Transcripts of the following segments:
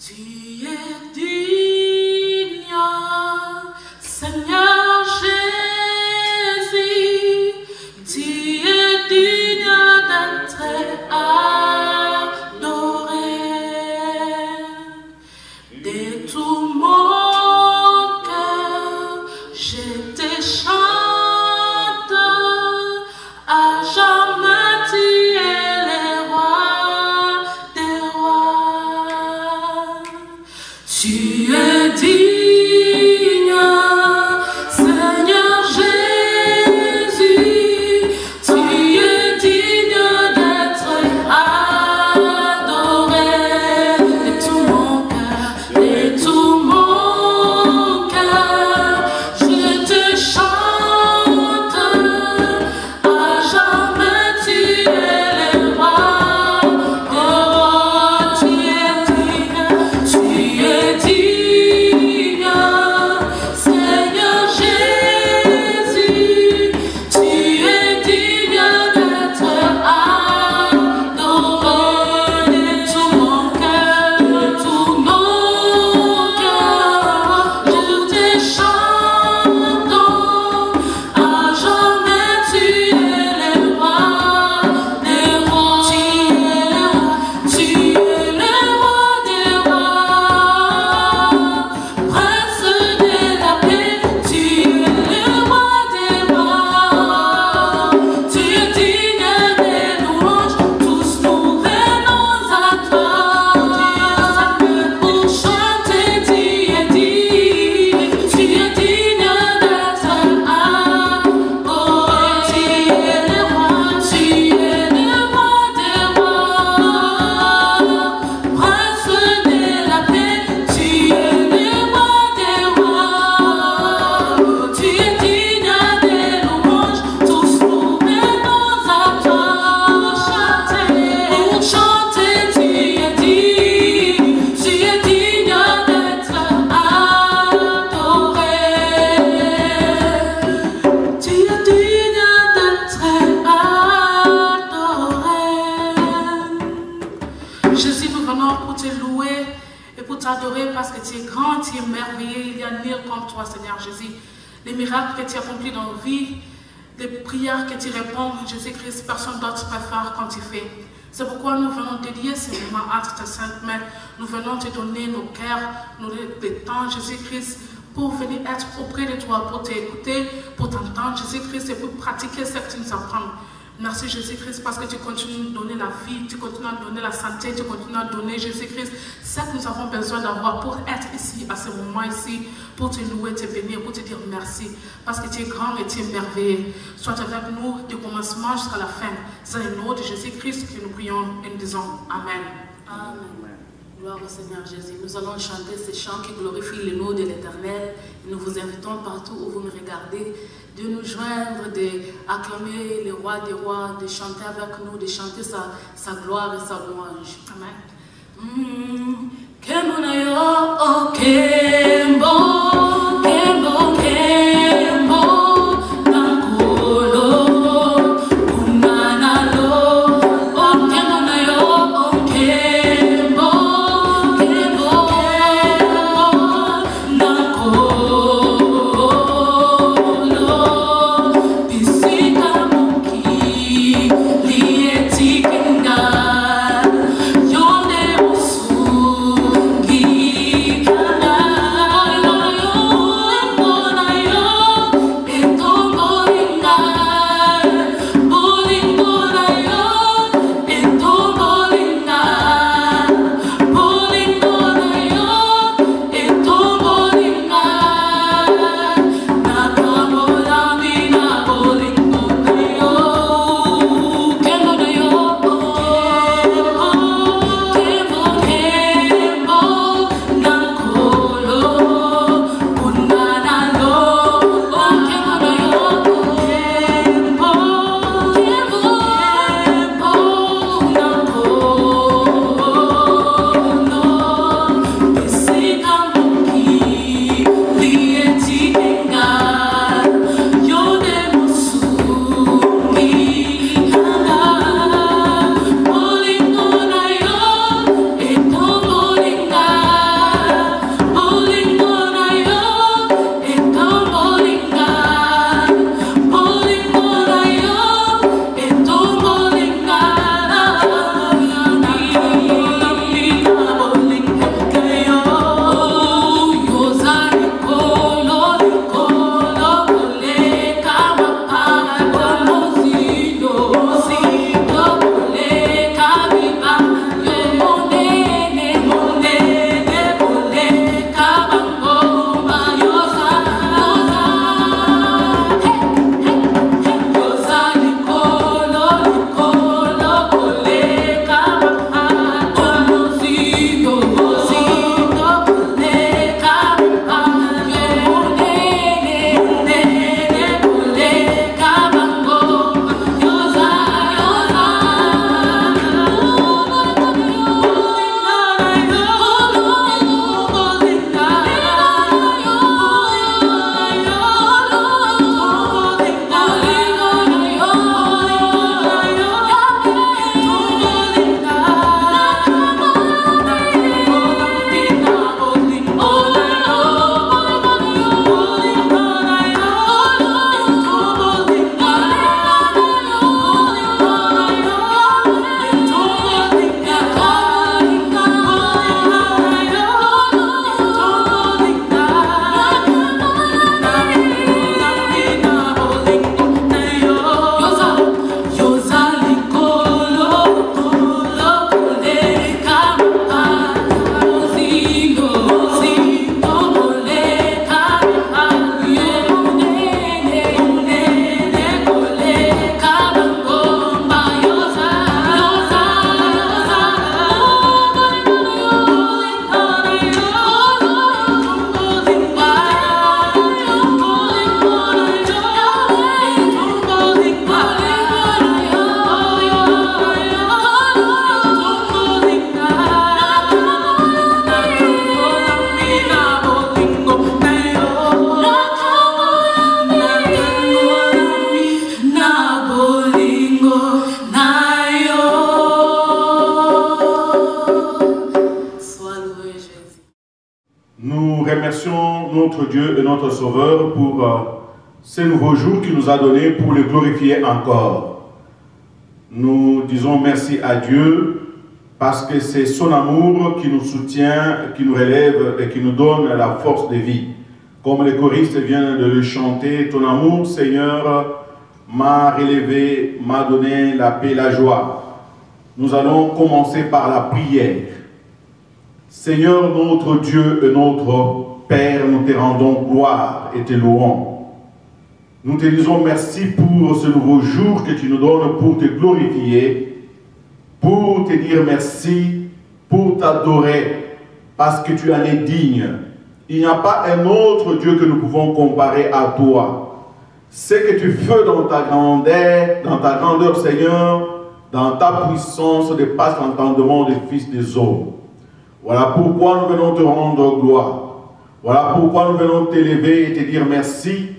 Tu es digne, Seigneur Jésus, tu es digne d'être adoré. De tout mon cœur, je te chante, à jamais tu es le roi des rois. Tu es digne, Seigneur Jésus, tu es digne d'être adoré. De tout mon cœur, de tout mon cœur, je te chante, à jamais tu es le roi des rois. Tu es digne, Seigneur Jésus, tu es digne d'être adoré. De tout mon cœur, de tout mon cœur, je te chante, à jamais tu es le roi des rois. Tu es le roi des rois, prince de la paix, tu es le roi des rois. Tu es digne des louanges, tous nous venons à toi. Pour chanter, tu es digne d'être adoré. Tu es le roi des rois, prince de la paix, tu es le roi des rois. Tu es digne des louanges, tous nous venons à toi. Pour chanter, tu es digne d'être adoré. Tu es digne d'être adoré. Jésus, nous venons pour te louer et pour t'adorer parce que tu es grand, tu es merveilleux. Il y a nul comme toi, Seigneur Jésus. Les miracles que tu accomplis dans nos vies, les prières que tu réponds, Jésus-Christ, personne d'autre peut faire comme tu fais. C'est pourquoi nous venons te lier simplement entre tes saintes mains. Nous venons te donner nos cœurs, le temps, Jésus-Christ, pour venir être auprès de toi, pour t'écouter, pour t'entendre, Jésus-Christ, et pour pratiquer ce que tu nous apprends. Merci Jésus-Christ parce que tu continues de nous donner la vie, tu continues à nous donner la santé, tu continues à nous donner Jésus-Christ ce que nous avons besoin d'avoir pour être ici, à ce moment ici, pour te louer, te bénir, pour te dire merci. Parce que tu es grand et tu es merveilleux. Sois avec nous du commencement jusqu'à la fin. C'est le nom de Jésus-Christ que nous prions et nous disons Amen. Amen. Gloire au Seigneur Jésus. Nous allons chanter ces chants qui glorifient le nom de l'Éternel. Nous vous invitons partout où vous me regardez de nous joindre, d'acclamer le roi des rois, de chanter avec nous, de chanter sa gloire et sa louange. Amen. Kemonayo, oh Kembo, Kembo, Kembo, Nakolo, Unanalo, oh Kemonayo, oh Kembo, Kembo, Kembo, Nakolo, Pisika Muki, Lieti Kenga, Yonde Usu. Nous remercions notre Dieu et notre Sauveur pour ce nouveau jour qu'il nous a donné pour le glorifier encore. Nous disons merci à Dieu parce que c'est son amour qui nous soutient, qui nous relève et qui nous donne la force de vie. Comme les choristes viennent de le chanter, ton amour, Seigneur, m'a relevé, m'a donné la paix et la joie. Nous allons commencer par la prière. Seigneur, notre Dieu et notre Père, nous te rendons gloire et te louons. Nous te disons merci pour ce nouveau jour que tu nous donnes pour te glorifier, pour te dire merci, pour t'adorer, parce que tu en es digne. Il n'y a pas un autre Dieu que nous pouvons comparer à toi. Ce que tu fais dans ta grandeur, Seigneur, dans ta puissance, dépasse l'entendement des fils des hommes. Voilà pourquoi nous venons te rendre gloire. Voilà pourquoi nous venons t'élever et te dire merci.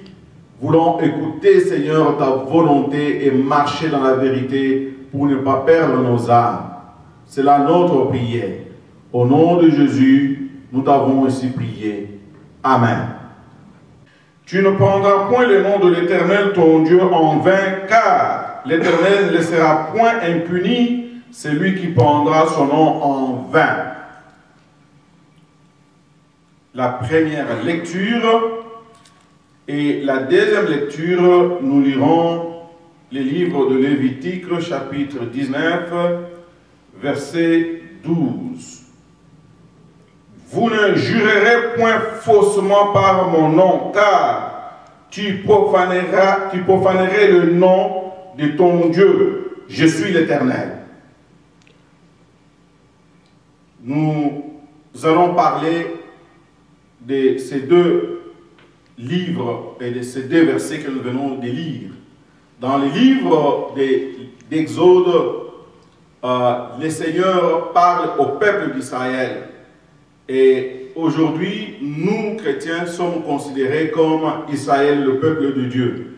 Voulons écouter, Seigneur, ta volonté et marcher dans la vérité pour ne pas perdre nos âmes. C'est là notre prière. Au nom de Jésus, nous t'avons ainsi prié. Amen. Tu ne prendras point le nom de l'Éternel, ton Dieu, en vain, car l'Éternel ne laissera point impuni celui qui prendra son nom en vain. La première lecture et la deuxième lecture, nous lirons les livres de Lévitique, chapitre 19, verset 12. Vous ne jurerez point faussement par mon nom, car tu profanerais le nom de ton Dieu. Je suis l'Éternel. Nous allons parler de ces deux livres et de ces deux versets que nous venons de lire. Dans les livres d'Exode, le Seigneur parle au peuple d'Israël. Et aujourd'hui, nous, chrétiens, sommes considérés comme Israël, le peuple de Dieu.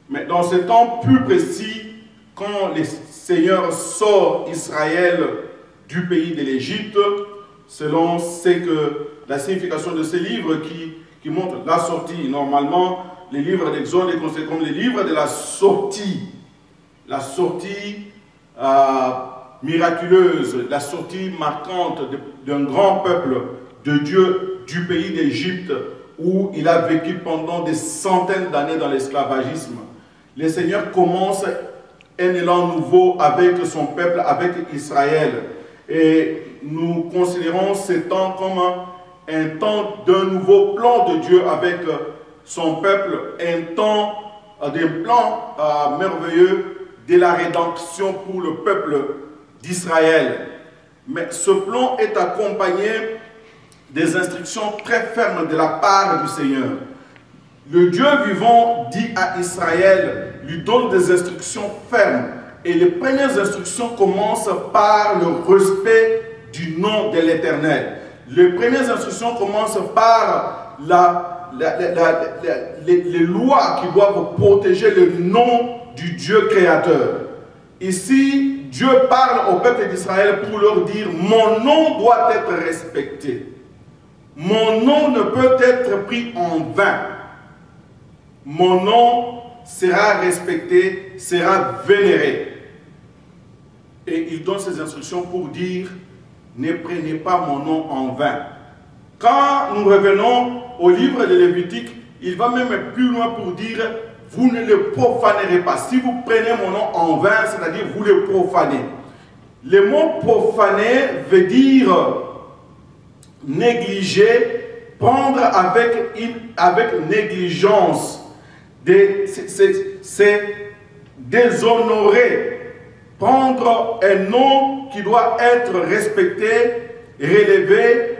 Mais dans ce temps plus précis, quand le Seigneur sort Israël du pays de l'Égypte, selon la signification de ces livres qui montrent la sortie. Normalement, les livres d'Exode est considéré comme les livres de la sortie miraculeuse, la sortie marquante d'un grand peuple de Dieu du pays d'Égypte où il a vécu pendant des centaines d'années dans l'esclavagisme. Le Seigneur commence un élan nouveau avec son peuple, avec Israël. Et nous considérons ce temps comme un temps d'un nouveau plan de Dieu avec son peuple, un temps d'un plan merveilleux de la rédemption pour le peuple d'Israël. Mais ce plan est accompagné des instructions très fermes de la part du Seigneur. Le Dieu vivant dit à Israël, lui donne des instructions fermes. Et les premières instructions commencent par le respect du nom de l'Éternel. Les premières instructions commencent par les lois qui doivent protéger le nom du Dieu créateur. Ici, Dieu parle au peuple d'Israël pour leur dire, mon nom doit être respecté. Mon nom ne peut être pris en vain. Mon nom sera respecté, sera vénéré. Et il donne ces instructions pour dire, ne prenez pas mon nom en vain. Quand nous revenons au livre de Lévitique, il va même plus loin pour dire, vous ne le profanerez pas. Si vous prenez mon nom en vain, c'est-à-dire vous le profanez. Le mot profaner veut dire négliger, prendre avec négligence, c'est déshonorer. Prendre un nom qui doit être respecté, relevé,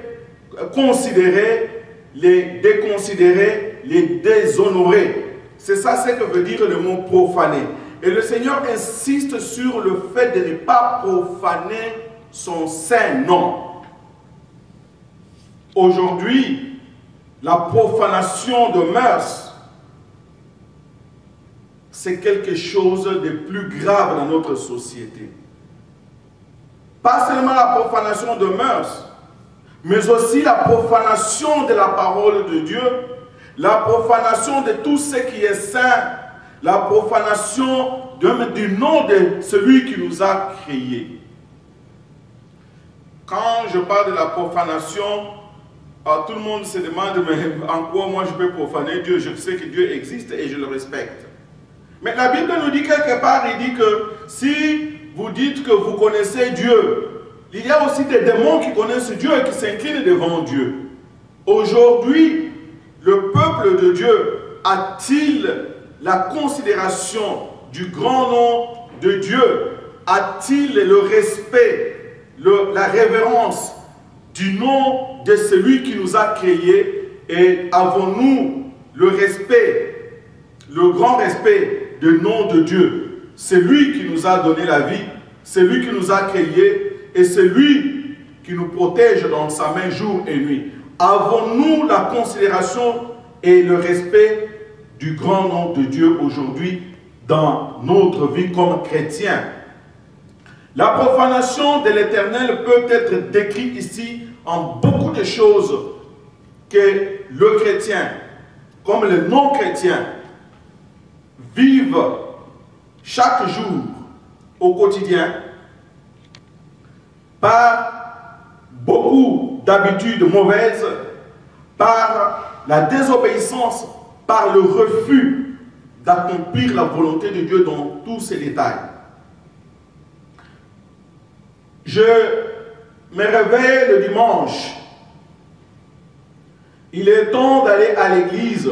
considéré, les déconsidérer, les déshonorer. C'est ça ce que veut dire le mot profaner. Et le Seigneur insiste sur le fait de ne pas profaner son saint nom. Aujourd'hui, la profanation de mœurs, c'est quelque chose de plus grave dans notre société. Pas seulement la profanation de mœurs, mais aussi la profanation de la parole de Dieu, la profanation de tout ce qui est saint, la profanation du nom de celui qui nous a créés. Quand je parle de la profanation, tout le monde se demande, mais en quoi moi je peux profaner Dieu? Je sais que Dieu existe et je le respecte. Mais la Bible nous dit quelque part, il dit que si vous dites que vous connaissez Dieu, il y a aussi des démons qui connaissent Dieu et qui s'inclinent devant Dieu. Aujourd'hui, le peuple de Dieu a-t-il la considération du grand nom de Dieu? A-t-il le respect, la révérence du nom de celui qui nous a créés? Et avons-nous le respect, le grand respect du nom de Dieu? C'est lui qui nous a donné la vie, c'est lui qui nous a créés et c'est lui qui nous protège dans sa main jour et nuit. Avons-nous la considération et le respect du grand nom de Dieu aujourd'hui dans notre vie comme chrétiens? La profanation de l'Éternel peut être décrite ici en beaucoup de choses que le chrétien, comme les non-chrétiens, vivent chaque jour au quotidien par beaucoup d'habitudes mauvaises, par la désobéissance, par le refus d'accomplir la volonté de Dieu dans tous ses détails. Je me réveille le dimanche. Il est temps d'aller à l'église.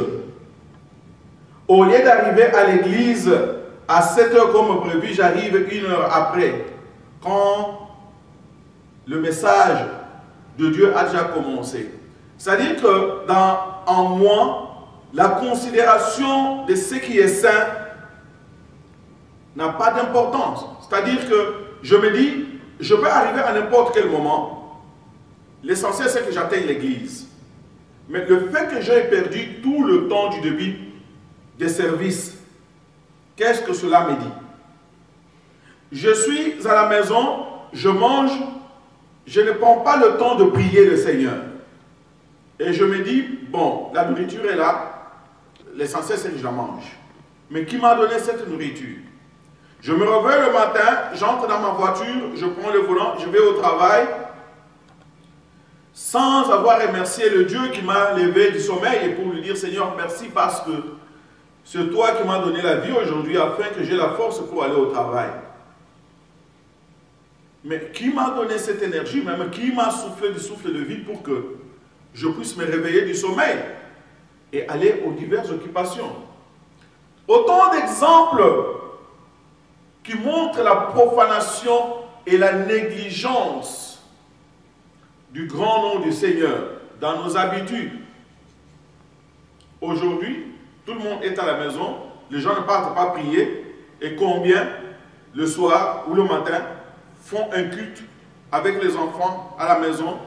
Au lieu d'arriver à l'église à 7 h comme prévu, j'arrive 1 heure après, quand le message de Dieu a déjà commencé. C'est-à-dire que en moi, la considération de ce qui est saint n'a pas d'importance. C'est-à-dire que je me dis, je peux arriver à n'importe quel moment. L'essentiel, c'est que j'atteigne l'église. Mais le fait que j'ai perdu tout le temps du début des services, qu'est-ce que cela me dit? Je suis à la maison, je mange, je ne prends pas le temps de prier le Seigneur. Et je me dis, bon, la nourriture est là, l'essentiel c'est que je la mange. Mais qui m'a donné cette nourriture? Je me réveille le matin, j'entre dans ma voiture, je prends le volant, je vais au travail, sans avoir remercié le Dieu qui m'a levé du sommeil et pour lui dire, Seigneur, merci parce que c'est toi qui m'as donné la vie aujourd'hui afin que j'ai la force pour aller au travail. Mais qui m'a donné cette énergie, même qui m'a soufflé du souffle de vie pour que je puisse me réveiller du sommeil et aller aux diverses occupations? Autant d'exemples qui montrent la profanation et la négligence du grand nom du Seigneur dans nos habitudes. Aujourd'hui, tout le monde est à la maison, les gens ne partent pas prier, et combien le soir ou le matin font un culte avec les enfants à la maison,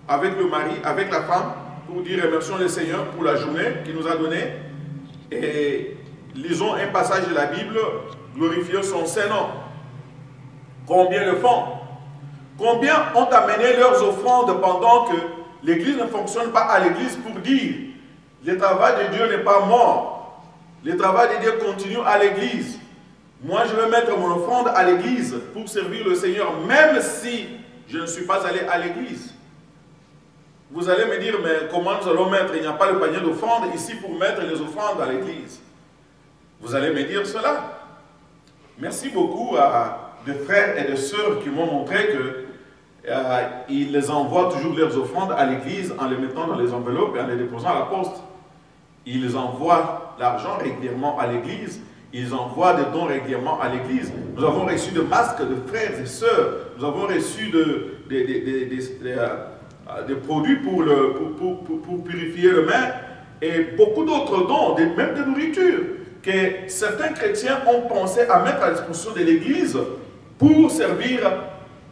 avec le mari, avec la femme, pour dire remercions le Seigneur pour la journée qu'il nous a donnée, et lisons un passage de la Bible, glorifions son Saint-Nom. Combien le font? Combien ont amené leurs offrandes pendant que l'église ne fonctionne pas à l'église pour dire le travail de Dieu n'est pas mort, le travail de Dieu continue à l'église. Moi je vais mettre mon offrande à l'église pour servir le Seigneur même si je ne suis pas allé à l'église. Vous allez me dire, mais comment nous allons mettre? Il n'y a pas le panier d'offrandes ici pour mettre les offrandes à l'église. Vous allez me dire cela. Merci beaucoup à des frères et des sœurs qui m'ont montré qu'ils les envoient toujours leurs offrandes à l'église en les mettant dans les enveloppes et en les déposant à la poste. Ils envoient l'argent régulièrement à l'église, ils envoient des dons régulièrement à l'église. Nous avons reçu des masques de frères et sœurs, nous avons reçu des produits pour purifier le main et beaucoup d'autres dons, même de nourriture, que certains chrétiens ont pensé à mettre à disposition de l'église pour servir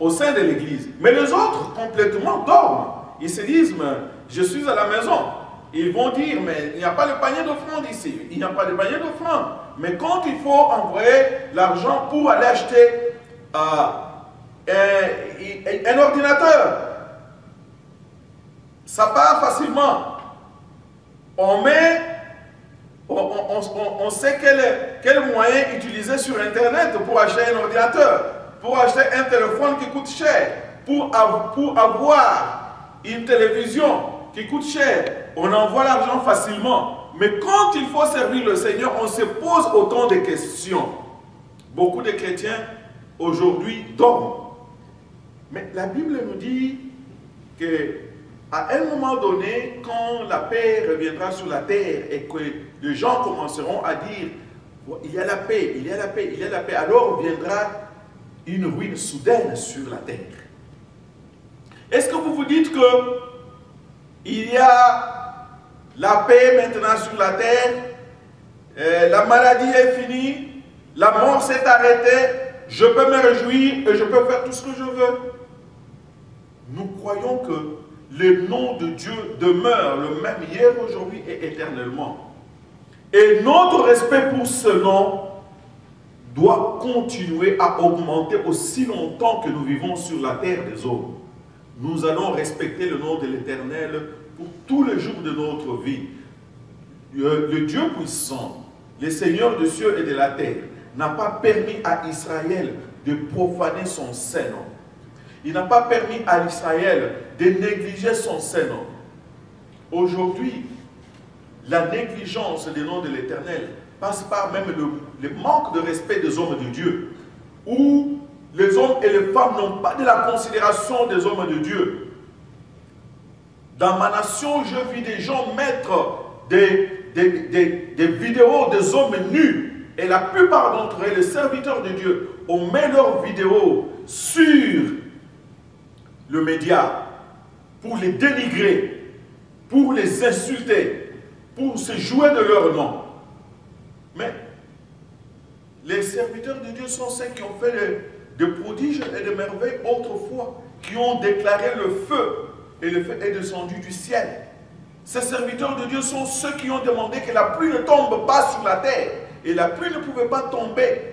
au sein de l'église. Mais les autres complètement dorment. Ils se disent, mais je suis à la maison. Ils vont dire, mais il n'y a pas de panier d'offrande ici. Il n'y a pas de panier d'offrande. Mais quand il faut envoyer l'argent pour aller acheter un ordinateur, ça part facilement. On sait quel moyen utiliser sur Internet pour acheter un ordinateur, pour acheter un téléphone qui coûte cher, pour avoir une télévision qui coûte cher. On envoie l'argent facilement. Mais quand il faut servir le Seigneur, on se pose autant de questions. Beaucoup de chrétiens aujourd'hui dorment. Mais la Bible nous dit qu'à un moment donné, quand la paix reviendra sur la terre et que les gens commenceront à dire il y a la paix, il y a la paix, il y a la paix, alors viendra une ruine soudaine sur la terre. Est-ce que vous vous dites que il y a la paix maintenant sur la terre, la maladie est finie, la mort s'est arrêtée, je peux me réjouir et je peux faire tout ce que je veux? Nous croyons que le nom de Dieu demeure le même hier, aujourd'hui et éternellement. Et notre respect pour ce nom doit continuer à augmenter aussi longtemps que nous vivons sur la terre des hommes. Nous allons respecter le nom de l'Éternel pour tous les jours de notre vie. Le Dieu puissant, le Seigneur des cieux et de la terre, n'a pas permis à Israël de profaner son Saint-Nom. Il n'a pas permis à Israël de négliger son Saint-Nom. Aujourd'hui, la négligence des noms de l'Éternel passe par même le manque de respect des hommes de Dieu, où les hommes et les femmes n'ont pas de la considération des hommes de Dieu. Dans ma nation, je vis des gens mettre des vidéos des hommes nus. Et la plupart d'entre eux, les serviteurs de Dieu, on met leurs vidéos sur le média pour les dénigrer, pour les insulter, pour se jouer de leur nom. Mais les serviteurs de Dieu sont ceux qui ont fait des prodiges et des merveilles autrefois, qui ont déclaré le feu, et le feu est descendu du ciel. Ces serviteurs de Dieu sont ceux qui ont demandé que la pluie ne tombe pas sur la terre, et la pluie ne pouvait pas tomber.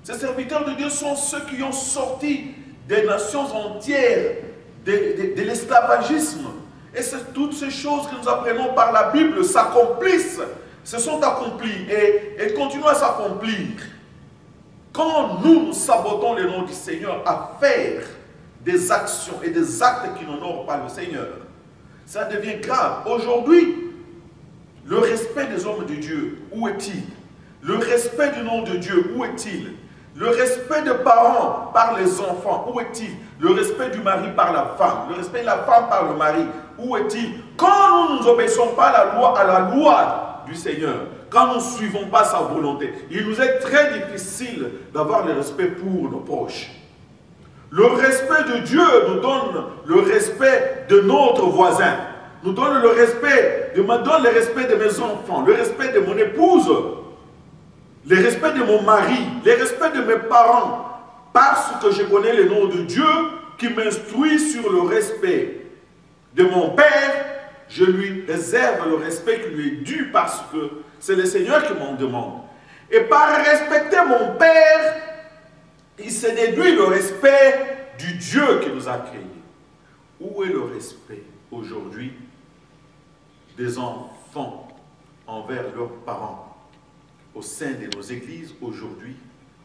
Ces serviteurs de Dieu sont ceux qui ont sorti des nations entières de l'esclavagisme. Et toutes ces choses que nous apprenons par la Bible s'accomplissent, se sont accomplies et continuent à s'accomplir. Quand nous sabotons le nom du Seigneur à faire des actions et des actes qui n'honorent pas le Seigneur, ça devient grave. Aujourd'hui, le respect des hommes de Dieu, où est-il? Le respect du nom de Dieu, où est-il? Le respect des parents par les enfants, où est-il? Le respect du mari par la femme, le respect de la femme par le mari, où est-il? Quand nous n'obéissons pas à la loi du Seigneur, quand nous ne suivons pas sa volonté, il nous est très difficile d'avoir le respect pour nos proches. Le respect de Dieu nous donne le respect de notre voisin, nous donne le respect, me donne le respect de mes enfants, le respect de mon épouse, le respect de mon mari, le respect de mes parents, parce que je connais le nom de Dieu qui m'instruit sur le respect de mon père. Je lui réserve le respect qui lui est dû parce que c'est le Seigneur qui m'en demande. Et par respecter mon père, il se déduit le respect du Dieu qui nous a créés. Où est le respect aujourd'hui des enfants envers leurs parents au sein de nos églises aujourd'hui,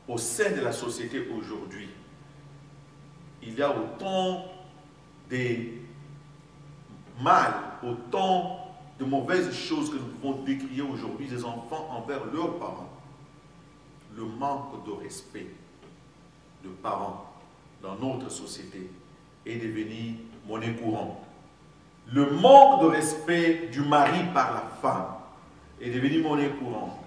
au sein de la société aujourd'hui? Il y a autant de mal, autant de mauvaises choses que nous pouvons décrire aujourd'hui des enfants envers leurs parents. Le manque de respect de parents dans notre société est devenu monnaie courante. Le manque de respect du mari par la femme est devenu monnaie courante.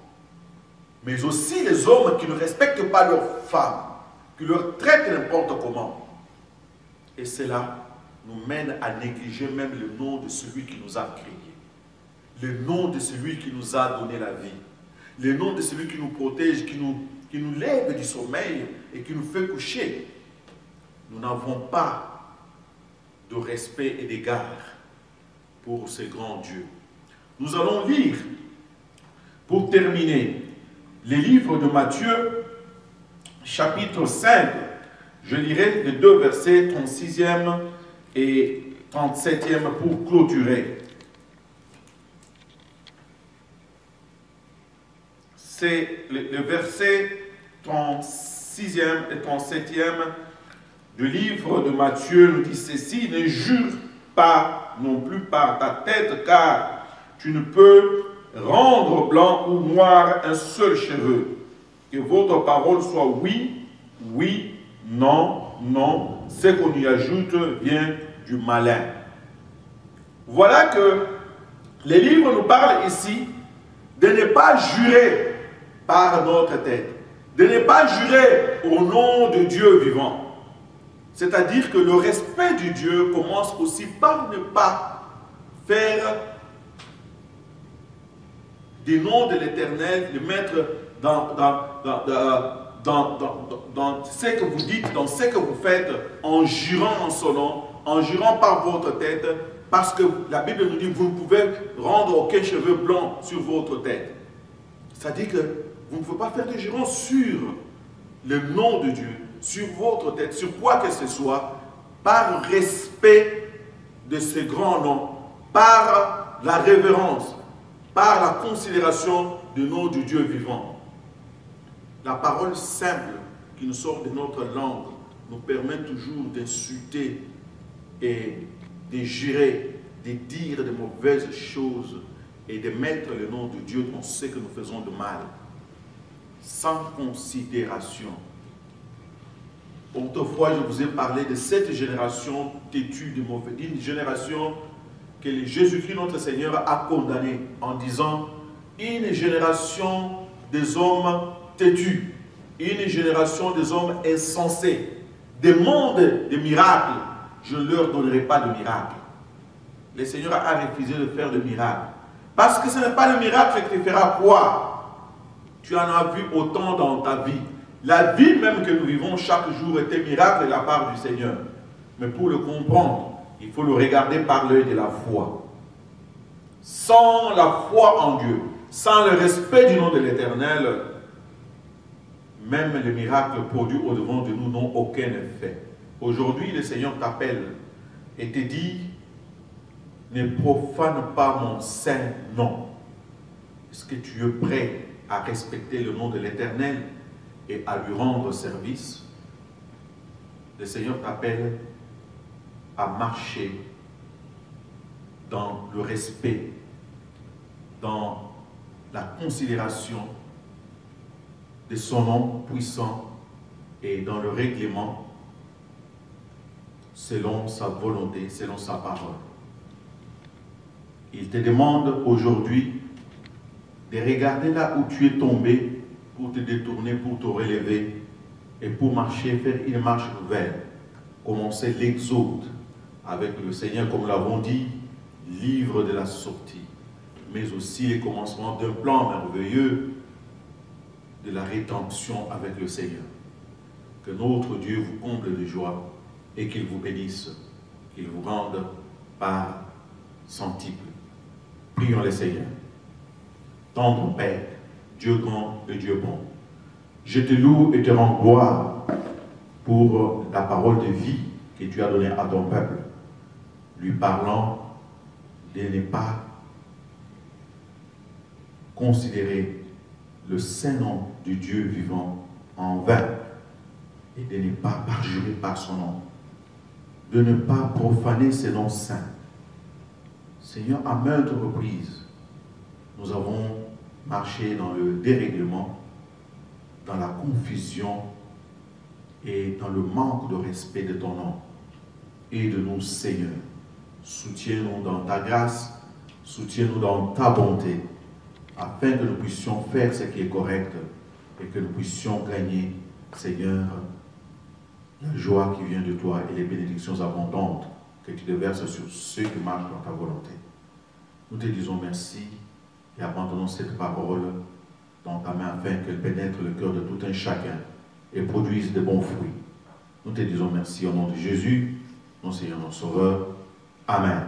Mais aussi les hommes qui ne respectent pas leurs femmes, qui leur traitent n'importe comment. Et cela nous mène à négliger même le nom de celui qui nous a créés, le nom de celui qui nous a donné la vie, le nom de celui qui nous protège, qui nous lève du sommeil et qui nous fait coucher. Nous n'avons pas de respect et d'égard pour ce grand Dieu. Nous allons lire, pour terminer, les livres de Matthieu, chapitre 5. Je lirai les 2 versets 36e et 37e pour clôturer. C'est le verset 36e et 37e du livre de Matthieu nous dit ceci: ne jure pas non plus par ta tête, car tu ne peux rendre blanc ou noir un seul cheveu. Que votre parole soit oui, oui, non, non. Ce qu'on y ajoute vient du malin. Voilà que les livres nous parlent ici de ne pas jurer par notre tête, de ne pas jurer au nom de Dieu vivant. C'est-à-dire que le respect du Dieu commence aussi par ne pas faire des noms de l'Éternel, de mettre dans ce que vous dites, dans ce que vous faites, en jurant en son nom, en jurant par votre tête, parce que la Bible nous dit que vous ne pouvez rendre aucun cheveu blanc sur votre tête. C'est-à-dire que vous ne pouvez pas faire de jurons sur le nom de Dieu, sur votre tête, sur quoi que ce soit, par respect de ce grand nom, par la révérence, par la considération du nom du Dieu vivant. La parole simple qui nous sort de notre langue nous permet toujours d'insulter et de jurer, de dire de mauvaises choses et de mettre le nom de Dieu dans ce que nous faisons de mal, sans considération. Autrefois, je vous ai parlé de cette génération têtue de mauvais, une génération que Jésus-Christ, notre Seigneur, a condamnée en disant une génération des hommes têtus, une génération des hommes insensés, des mondes de miracles. Je ne leur donnerai pas de miracles. Le Seigneur a refusé de faire de miracles. Parce que ce n'est pas le miracle qui te fera quoi. Tu en as vu autant dans ta vie. La vie même que nous vivons chaque jour est un miracle de la part du Seigneur. Mais pour le comprendre, il faut le regarder par l'œil de la foi. Sans la foi en Dieu, sans le respect du nom de l'Éternel, même les miracles produits au-devant de nous n'ont aucun effet. Aujourd'hui, le Seigneur t'appelle et te dit: ne profane pas mon saint nom. Est-ce que tu es prêt à respecter le nom de l'Éternel et à lui rendre service? Le Seigneur t'appelle à marcher dans le respect, dans la considération de son nom puissant et dans le règlement selon sa volonté, selon sa parole. Il te demande aujourd'hui de regarder là où tu es tombé pour te détourner, pour te relever et pour marcher, faire une marche nouvelle. Commencer l'exode avec le Seigneur, comme nous l'avons dit, livre de la sortie, mais aussi les commencements d'un plan merveilleux de la rédemption avec le Seigneur. Que notre Dieu vous comble de joie et qu'il vous bénisse, qu'il vous rende par centuple. Prions le Seigneur. Tendre Père, Dieu grand et Dieu bon, je te loue et te rends gloire pour la parole de vie que tu as donnée à ton peuple, lui parlant de ne pas considérer le saint nom du Dieu vivant en vain et de ne pas parjurer par son nom, de ne pas profaner ses noms saints. Seigneur, à maintes reprises, nous avons marché dans le dérèglement, dans la confusion et dans le manque de respect de ton nom. Aide-nous, Seigneur. Soutiens-nous dans ta grâce, soutiens-nous dans ta bonté, afin que nous puissions faire ce qui est correct et que nous puissions gagner, Seigneur, la joie qui vient de toi et les bénédictions abondantes que tu déverses sur ceux qui marchent dans ta volonté. Nous te disons merci et abandonnons cette parole dans ta main afin qu'elle pénètre le cœur de tout un chacun et produise de bons fruits. Nous te disons merci au nom de Jésus, notre Seigneur, notre Sauveur. Amen.